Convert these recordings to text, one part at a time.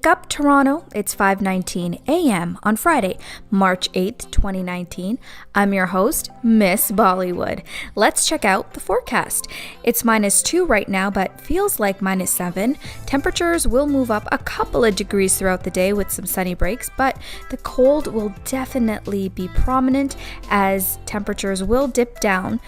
Wake Up Toronto. It's 5:19 a.m. on Friday, March 8th, 2019. I'm your host, Miss Bollywood. Let's check out the forecast. It's -2 right now, but feels like -7. Temperatures will move up a couple of degrees throughout the day with some sunny breaks, but the cold will definitely be prominent as temperatures will dip down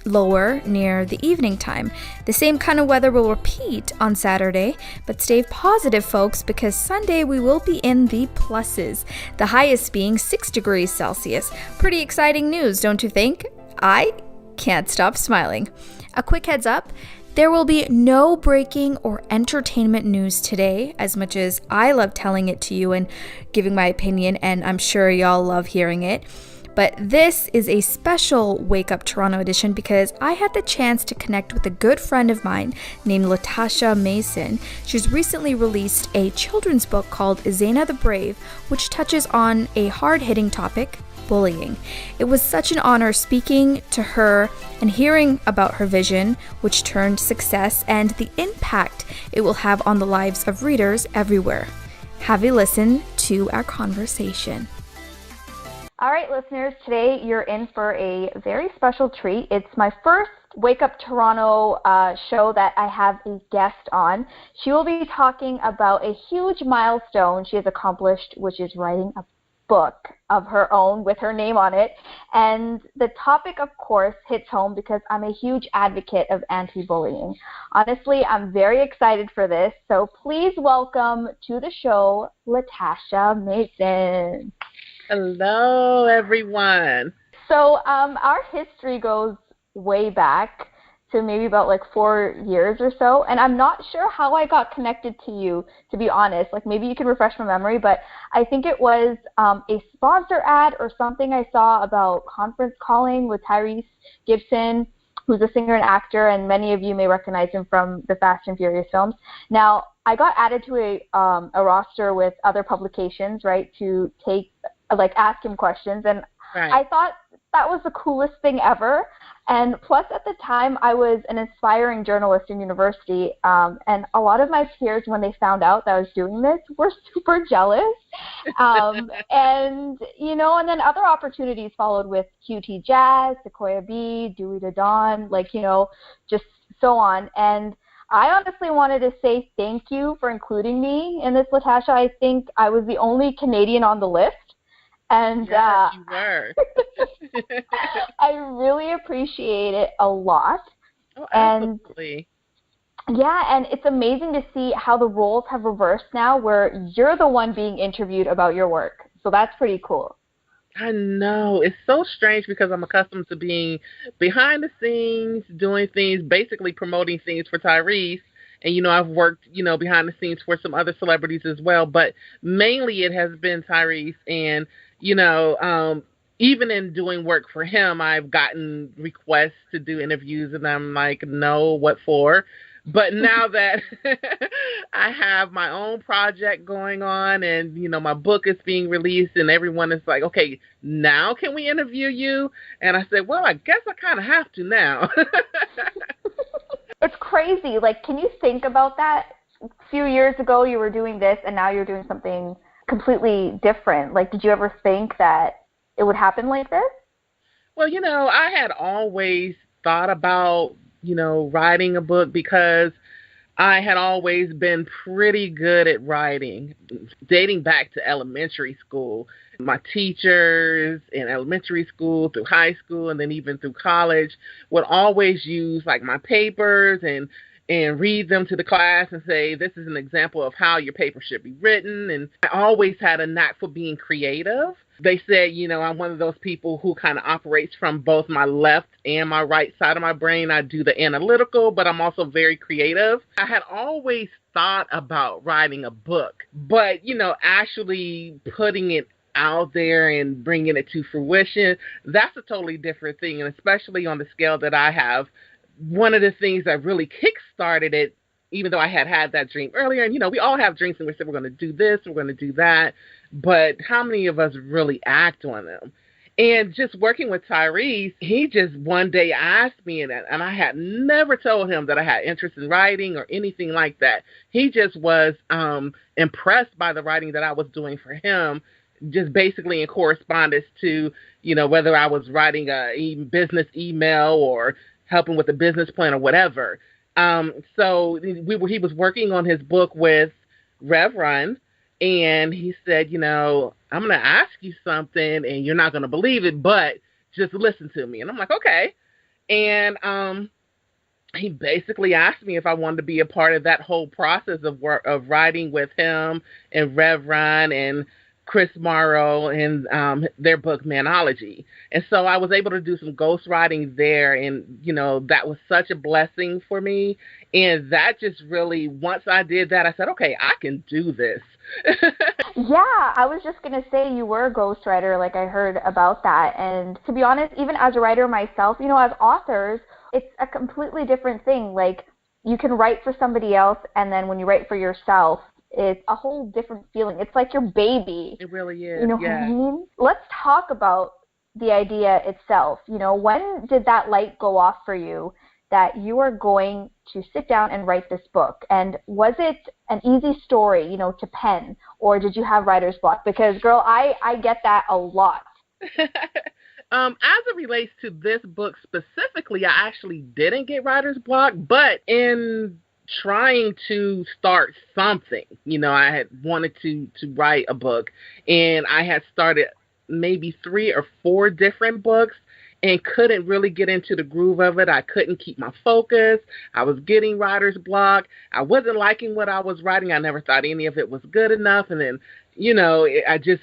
lower near the evening time. The same kind of weather will repeat on Saturday, but stay positive, folks, because Sunday we will be in the pluses, the highest being 6 degrees Celsius. Pretty exciting news, don't you think? I can't stop smiling. A quick heads up, there will be no breaking or entertainment news today, as much as I love telling it to you and giving my opinion, and I'm sure y'all love hearing it. But this is a special Wake Up Toronto edition because I had the chance to connect with a good friend of mine named Latasha Mason. She's recently released a children's book called Suzanna the Brave, which touches on a hard-hitting topic, bullying. It was such an honor speaking to her and hearing about her vision, which turned success, and the impact it will have on the lives of readers everywhere. Have a listen to our conversation. All right, listeners, today you're in for a very special treat. It's my first Wake Up Toronto show that I have a guest on. She will be talking about a huge milestone she has accomplished, which is writing a book of her own with her name on it. And the topic, of course, hits home because I'm a huge advocate of anti-bullying. Honestly, I'm very excited for this. So please welcome to the show, Latasha Mason. Hello, everyone. So our history goes way back to maybe about 4 years or so, and I'm not sure how I got connected to you, to be honest. Maybe you can refresh my memory, but I think it was a sponsor ad or something I saw about conference calling with Tyrese Gibson, who's a singer and actor, and many of you may recognize him from the Fast and Furious films. Now, I got added to a roster with other publications, right, to ask him questions, and right. I thought that was the coolest thing ever. And plus, at the time, I was an aspiring journalist in university, and a lot of my peers, when they found out that I was doing this, were super jealous. And then other opportunities followed with QT Jazz, Sequoia B, Dewey to Dawn, just so on. And I honestly wanted to say thank you for including me in this, Latasha. I think I was the only Canadian on the list. And yes, you were. I really appreciate it a lot. Oh, absolutely. And it's amazing to see how the roles have reversed now, where you're the one being interviewed about your work. So that's pretty cool. I know. It's so strange because I'm accustomed to being behind the scenes, doing things, basically promoting things for Tyrese. And, I've worked, behind the scenes for some other celebrities as well. But mainly it has been Tyrese. And, even in doing work for him, I've gotten requests to do interviews. And I'm like, no, what for? But now that I have my own project going on and, my book is being released and everyone is like, okay, now can we interview you? And I said, well, I guess I kind of have to now. It's crazy. Can you think about that? A few years ago, you were doing this, and now you're doing something completely different. Did you ever think that it would happen like this? Well, I had always thought about, writing a book because I had always been pretty good at writing, dating back to elementary school. My teachers in elementary school, through high school, and then even through college would always use my papers and read them to the class and say, this is an example of how your paper should be written. And I always had a knack for being creative. They said, I'm one of those people who kind of operates from both my left and my right side of my brain. I do the analytical, but I'm also very creative. I had always thought about writing a book, but, actually putting it out there and bringing it to fruition, that's a totally different thing. And especially on the scale that I have, one of the things that really kick-started it, even though I had that dream earlier, and, we all have dreams and we say, we're going to do this, we're going to do that, but how many of us really act on them? And just working with Tyrese, he just one day asked me, and I had never told him that I had interest in writing or anything like that. He just was impressed by the writing that I was doing for him, just basically in correspondence to, whether I was writing a business email or helping with a business plan or whatever. So he was working on his book with Rev Run, and he said, I'm going to ask you something and you're not going to believe it, but just listen to me. And I'm like, okay. And he basically asked me if I wanted to be a part of that whole process of writing with him and Rev Run and Chris Morrow and their book Manology. And so I was able to do some ghostwriting there, and that was such a blessing for me. And that just really, once I did that, I said, okay, I can do this. Yeah, I was just going to say you were a ghostwriter, like I heard about that. And to be honest, even as a writer myself, as authors, it's a completely different thing. Like, you can write for somebody else, and then when you write for yourself, it's a whole different feeling. It's like your baby. It really is. You know what I mean? Let's talk about the idea itself. When did that light go off for you that you are going to sit down and write this book? And was it an easy story, to pen, or did you have writer's block? Because, girl, I get that a lot. As it relates to this book specifically, I actually didn't get writer's block, but in trying to start something, I had wanted to write a book, and I had started maybe 3 or 4 different books and couldn't really get into the groove of it. I couldn't keep my focus. I was getting writer's block. I wasn't liking what I was writing. I never thought any of it was good enough. And then,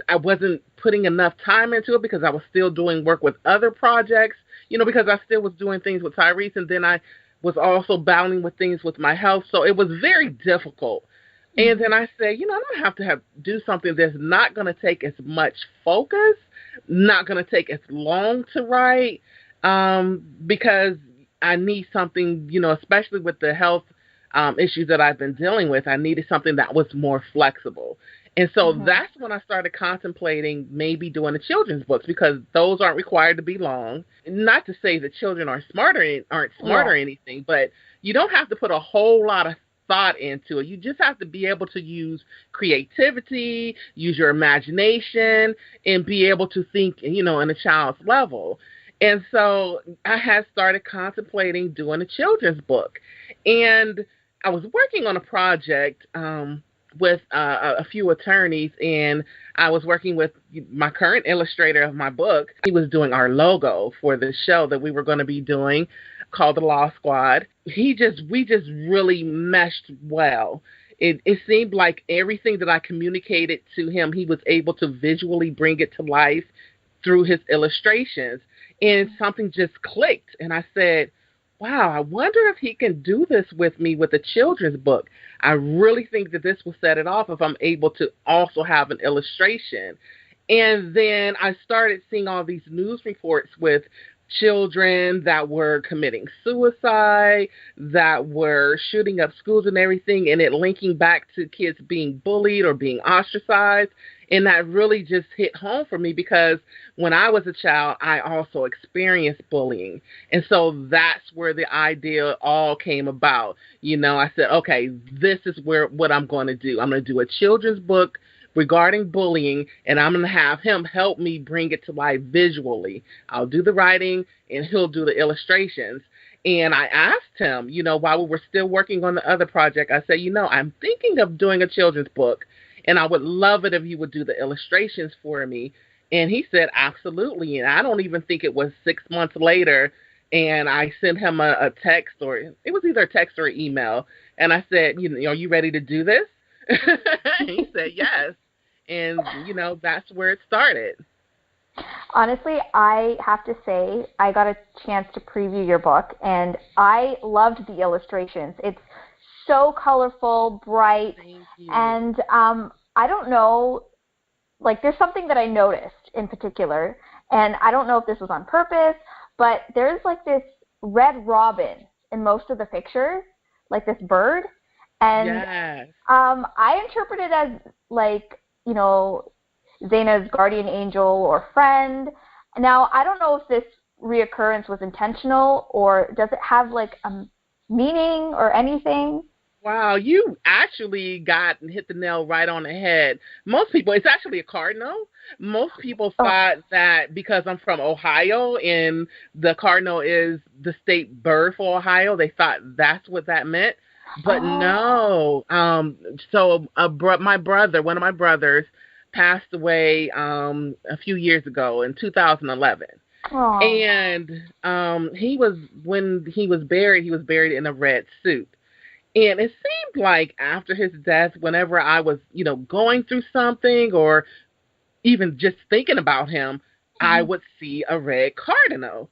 I wasn't putting enough time into it because I was still doing work with other projects, because I still was doing things with Tyrese, and then I was also battling with things with my health. So it was very difficult. And then I said, I'm going to do something that's not going to take as much focus, not going to take as long to write, because I need something, especially with the health issues that I've been dealing with, I needed something that was more flexible. And so that's when I started contemplating maybe doing the children's books, because those aren't required to be long. Not to say that children aren't smart or anything, but you don't have to put a whole lot of thought into it. You just have to be able to use creativity, use your imagination, and be able to think, in a child's level. And so I had started contemplating doing a children's book. And I was working on a project with a few attorneys, and I was working with my current illustrator of my book. He was doing our logo for the show that we were going to be doing, called The Law Squad. We just really meshed well. It seemed like everything that I communicated to him, he was able to visually bring it to life through his illustrations. And something just clicked. And I said, wow, I wonder if he can do this with me with a children's book. I really think that this will set it off if I'm able to also have an illustration. And then I started seeing all these news reports with children that were committing suicide, that were shooting up schools and everything, and it linking back to kids being bullied or being ostracized. And that really just hit home for me, because when I was a child, I also experienced bullying. And so that's where the idea all came about. I said, okay, this is what I'm going to do. I'm going to do a children's book regarding bullying, and I'm going to have him help me bring it to life visually. I'll do the writing, and he'll do the illustrations. And I asked him, while we were still working on the other project, I said, I'm thinking of doing a children's book, and I would love it if you would do the illustrations for me. And he said, absolutely. And I don't even think it was 6 months later, and I sent him a text, or it was either a text or an email. And I said, are you ready to do this? And he said, yes. And, that's where it started. Honestly, I have to say, I got a chance to preview your book, and I loved the illustrations. It's so colorful, bright, and I don't know, like, there's something that I noticed in particular, and I don't know if this was on purpose, but there's like this red robin in most of the pictures, like this bird, and yes. I interpret it as, like, Zaina's guardian angel or friend. Now, I don't know if this reoccurrence was intentional or does it have like a meaning or anything? Wow, you actually hit the nail right on the head. Most people, it's actually a cardinal. Most people Oh, thought that because I'm from Ohio and the cardinal is the state bird for Ohio, they thought that's what that meant. But oh, no. So my brother, one of my brothers, passed away a few years ago in 2011. oh. And when he was buried in a red suit. And it seemed like after his death, whenever I was, going through something or even just thinking about him, I Mhm. would see a red cardinal.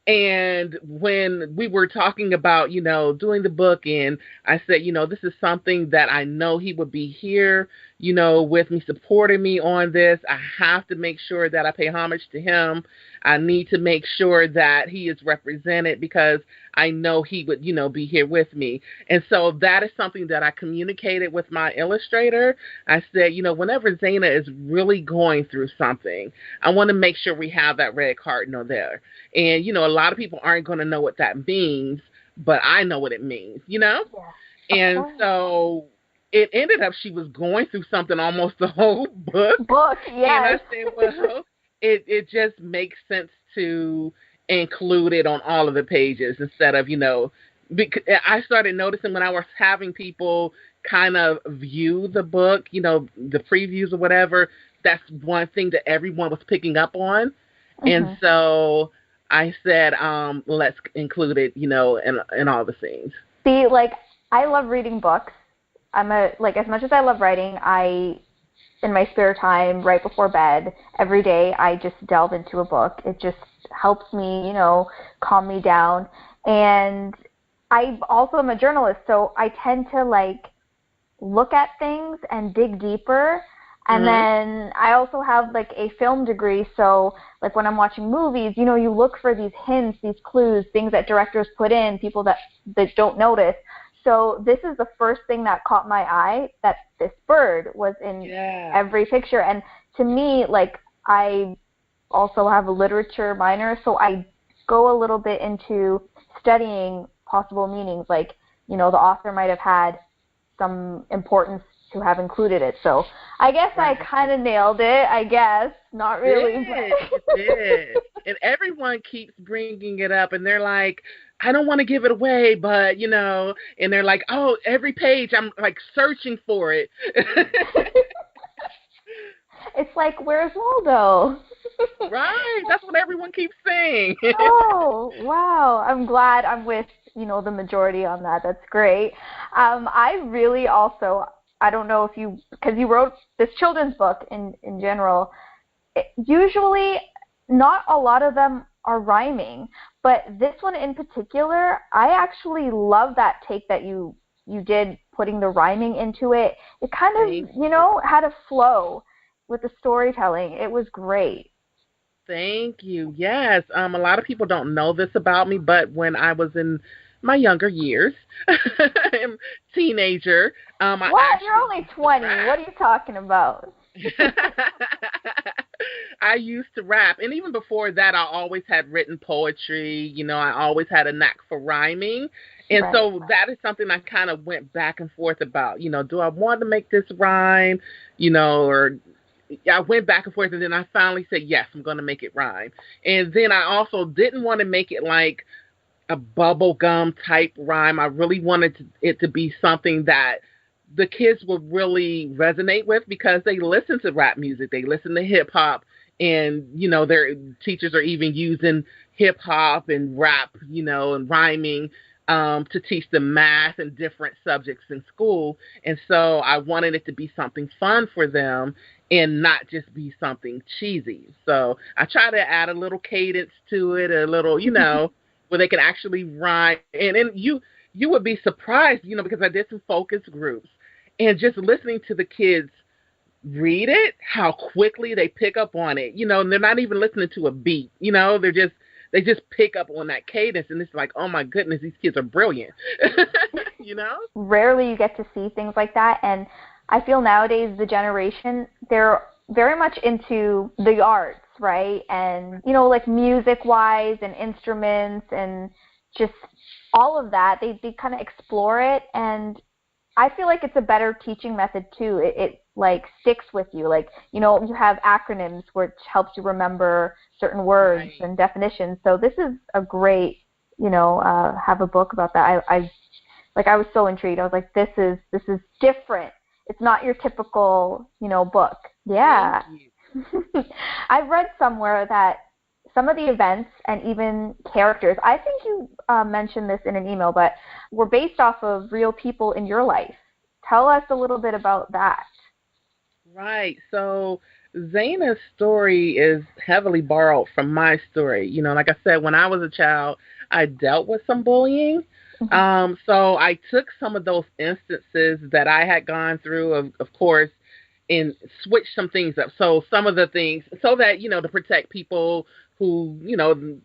And when we were talking about, doing the book, and I said, this is something that I know he would be here, with me, supporting me on this. I have to make sure that I pay homage to him. I need to make sure that he is represented because I know he would, be here with me. And so that is something that I communicated with my illustrator. I said, whenever Zaina is really going through something, I want to make sure we have that red cardinal there. And, a lot of people aren't going to know what that means, but I know what it means. Yeah, of And course. so it ended up she was going through something almost the whole book. Book, And I yes. said, well, it just makes sense to include it on all of the pages instead of, because I started noticing when I was having people kind of view the book, the previews or whatever, that's one thing that everyone was picking up on. And Hmm. so I said, let's include it, in all the scenes. See, like, I love reading books. Like, as much as I love writing, in my spare time, right before bed, every day, I just delve into a book. It just helps me, calm me down. And I also am a journalist, so I tend to, like, look at things and dig deeper. And Mhm. then I also have like a film degree, so like when I'm watching movies, you look for these hints, these clues, things that directors put in, people that don't notice. So this is the first thing that caught my eye, that this bird was in Yeah. every picture. And to me, like, I also have a literature minor, so I go a little bit into studying possible meanings, like, the author might have had some importance to have included it. So I guess I Right. kind of nailed it. I guess not really, You did. And everyone keeps bringing it up, and they're like, I don't want to give it away, but, and they're like, oh, every page I'm like searching for it. it's like, where's Waldo? Right. That's what everyone keeps saying. Oh, wow. I'm glad I'm with, the majority on that. That's great. I really also, I don't know if because you wrote this children's book in general, usually not a lot of them are rhyming, but this one in particular, I actually love that take that you did, putting the rhyming into it. It kind Thank of, you. had a flow with the storytelling. It was great. Thank you. Yes. A lot of people don't know this about me, but when I was in my younger years, teenager, I What? You're actually only used to 20. What rap. are you talking about? I used to rap. And even before that, I always had written poetry. I always had a knack for rhyming. And Right. so that is something I kind of went back and forth about. Do I want to make this rhyme? Or I went back and forth, and then I finally said, yes, I'm going to make it rhyme. And then I also didn't want to make it like a bubblegum type rhyme. I really wanted it to be something that the kids would really resonate with because they listen to rap music, they listen to hip hop, and their teachers are even using hip hop and rap, and rhyming to teach them math and different subjects in school. And so I wanted it to be something fun for them and not just be something cheesy. So I try to add a little cadence to it, a little, where they can actually rhyme. And you would be surprised, because I did some focus groups and just listening to the kids read it, how quickly they pick up on it, and they're not even listening to a beat, they just pick up on that cadence, and it's like, oh my goodness, these kids are brilliant, you know? Rarely you get to see things like that, and I feel nowadays the generation, they're very much into the arts, right? And, you know, like music-wise and instruments and just all of that. They kind of explore it, and I feel like it's a better teaching method too. It like sticks with you. Like, you know, you have acronyms which helps you remember certain words and definitions. So this is a great, you know, have a book about that. I was so intrigued. I was like, this is different. It's not your typical, you know, book. Yeah. I've read somewhere that some of the events and even characters, I think you mentioned this in an email, but were based off of real people in your life. Tell us a little bit about that. Right. So Zaina's story is heavily borrowed from my story. You know, like I said, when I was a child, I dealt with some bullying. So I took some of those instances that I had gone through, of course, and switched some things up. So some of the things, so that, you know, to protect people who, you know,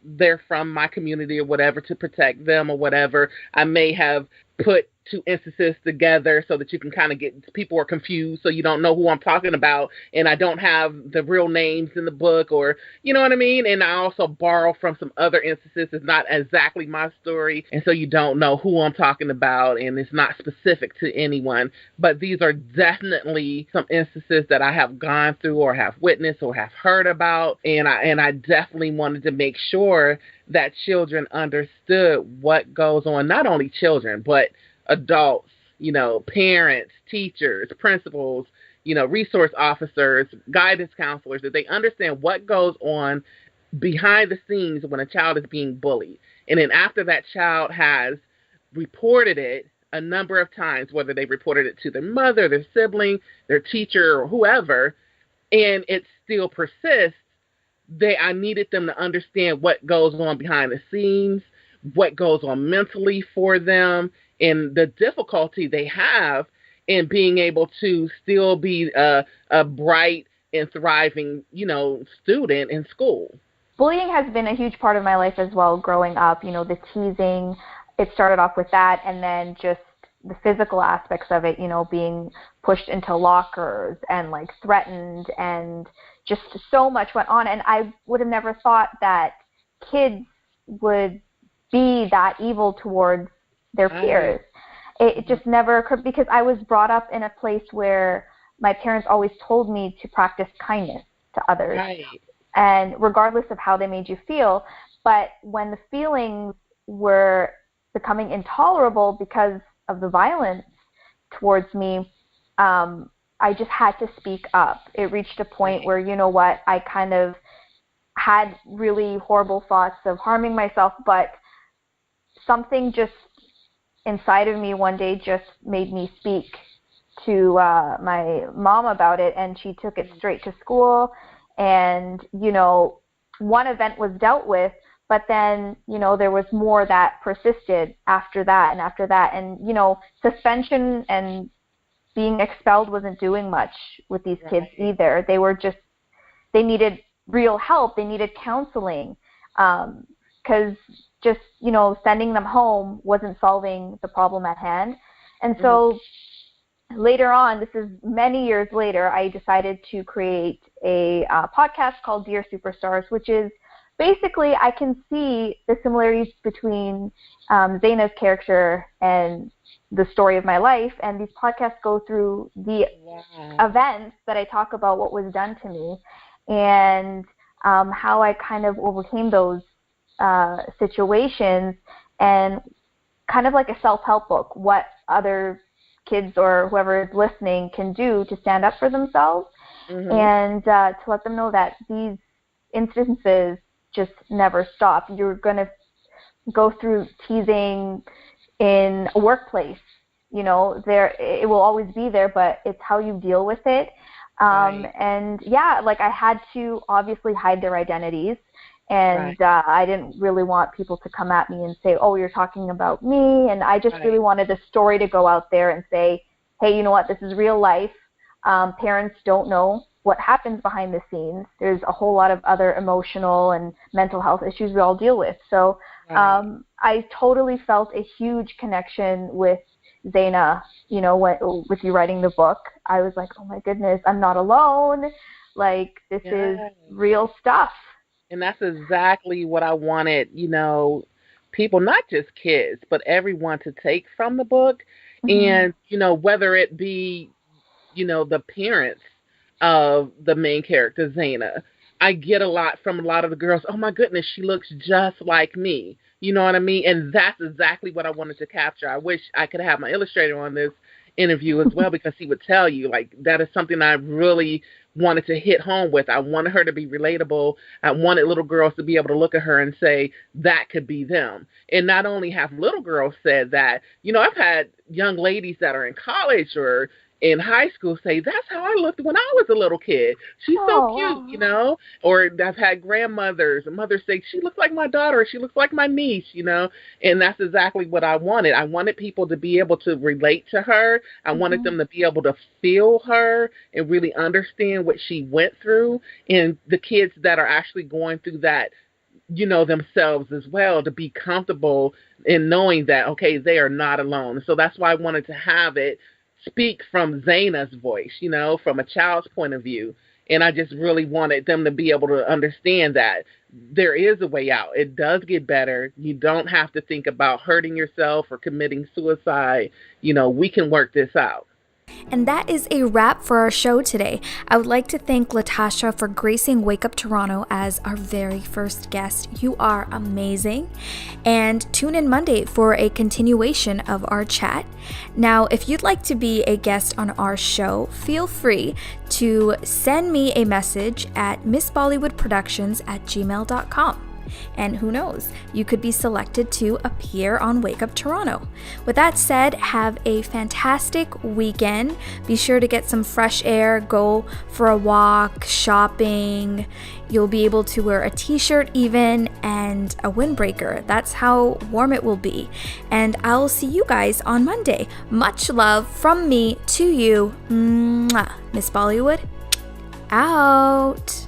they're from my community or whatever, to protect them or whatever, I may have put two instances together so that you can kind of get, people are confused, so you don't know who I'm talking about, and I don't have the real names in the book, or you know what I mean. And I also borrow from some other instances. It's not exactly my story, and so you don't know who I'm talking about, and it's not specific to anyone. But these are definitely some instances that I have gone through or have witnessed or have heard about, and I definitely wanted to make sure that children understood what goes on. Not only children, but adults, you know, parents, teachers, principals, you know, resource officers, guidance counselors, that they understand what goes on behind the scenes when a child is being bullied. And then after that child has reported it a number of times, whether they reported it to their mother, their sibling, their teacher, or whoever, and it still persists, I needed them to understand what goes on behind the scenes, what goes on mentally for them, and the difficulty they have in being able to still be a bright and thriving, you know, student in school. Bullying has been a huge part of my life as well growing up. You know, the teasing, it started off with that, and then just the physical aspects of it, you know, being pushed into lockers and like threatened, and just so much went on. And I would have never thought that kids would be that evil towards their peers. It just never occurred, because I was brought up in a place where my parents always told me to practice kindness to others. Right. And regardless of how they made you feel. But when the feelings were becoming intolerable because of the violence towards me, I just had to speak up. It reached a point where, you know what, I kind of had really horrible thoughts of harming myself, but something just inside of me one day just made me speak to my mom about it, and she took it straight to school. And, you know, one event was dealt with, but then, you know, there was more that persisted after that and after that. And, you know, suspension and being expelled wasn't doing much with these kids either. They were just, they needed real help. They needed counseling, because just, you know, sending them home wasn't solving the problem at hand. And so later on, this is many years later, I decided to create a podcast called Dear Superstars, which is basically, I can see the similarities between Zaina's character and the story of my life. And these podcasts go through the events that I talk about, what was done to me, and how I kind of overcame those situations, and kind of like a self-help book, what other kids or whoever is listening can do to stand up for themselves, and to let them know that these instances just never stop. You're going to go through teasing in a workplace. You know, it will always be there, but it's how you deal with it. And yeah, like I had to obviously hide their identities. And I didn't really want people to come at me and say, oh, you're talking about me. And I just really wanted the story to go out there and say, hey, you know what, this is real life. Parents don't know what happens behind the scenes. There's a whole lot of other emotional and mental health issues we all deal with. So I totally felt a huge connection with Zaina, you know, with you writing the book. I was like, oh my goodness, I'm not alone. Like, this is Yes. real stuff. And that's exactly what I wanted, people, not just kids, but everyone to take from the book. And, whether it be, the parents of the main character, Zaina. I get a lot from a lot of the girls. Oh my goodness, she looks just like me. You know what I mean? And that's exactly what I wanted to capture. I wish I could have my illustrator on this interview as well, because he would tell you, like, that is something I really wanted to hit home with. I wanted her to be relatable. I wanted little girls to be able to look at her and say, that could be them. And not only have little girls said that, I've had young ladies that are in college or in high school say, that's how I looked when I was a little kid. She's so cute, Or I've had grandmothers and mothers say, she looks like my daughter, she looks like my niece, And that's exactly what I wanted. I wanted people to be able to relate to her. I wanted them to be able to feel her and really understand what she went through. And the kids that are actually going through that, themselves as well, to be comfortable in knowing that, okay, they are not alone. So that's why I wanted to have it speak from Zaina's voice, from a child's point of view. And I just really wanted them to be able to understand that there is a way out. It does get better. You don't have to think about hurting yourself or committing suicide. We can work this out. And that is a wrap for our show today. I would like to thank Latasha for gracing Wake Up Toronto as our very first guest. You are amazing. And tune in Monday for a continuation of our chat. Now, if you'd like to be a guest on our show, feel free to send me a message at missbollywoodproductions@gmail.com. And who knows, you could be selected to appear on Wake Up Toronto. With that said, have a fantastic weekend. Be sure to get some fresh air, go for a walk, shopping. You'll be able to wear a t-shirt even, and a windbreaker. That's how warm it will be. And I'll see you guys on Monday. Much love from me to you. Mwah. Miss Bollywood, out.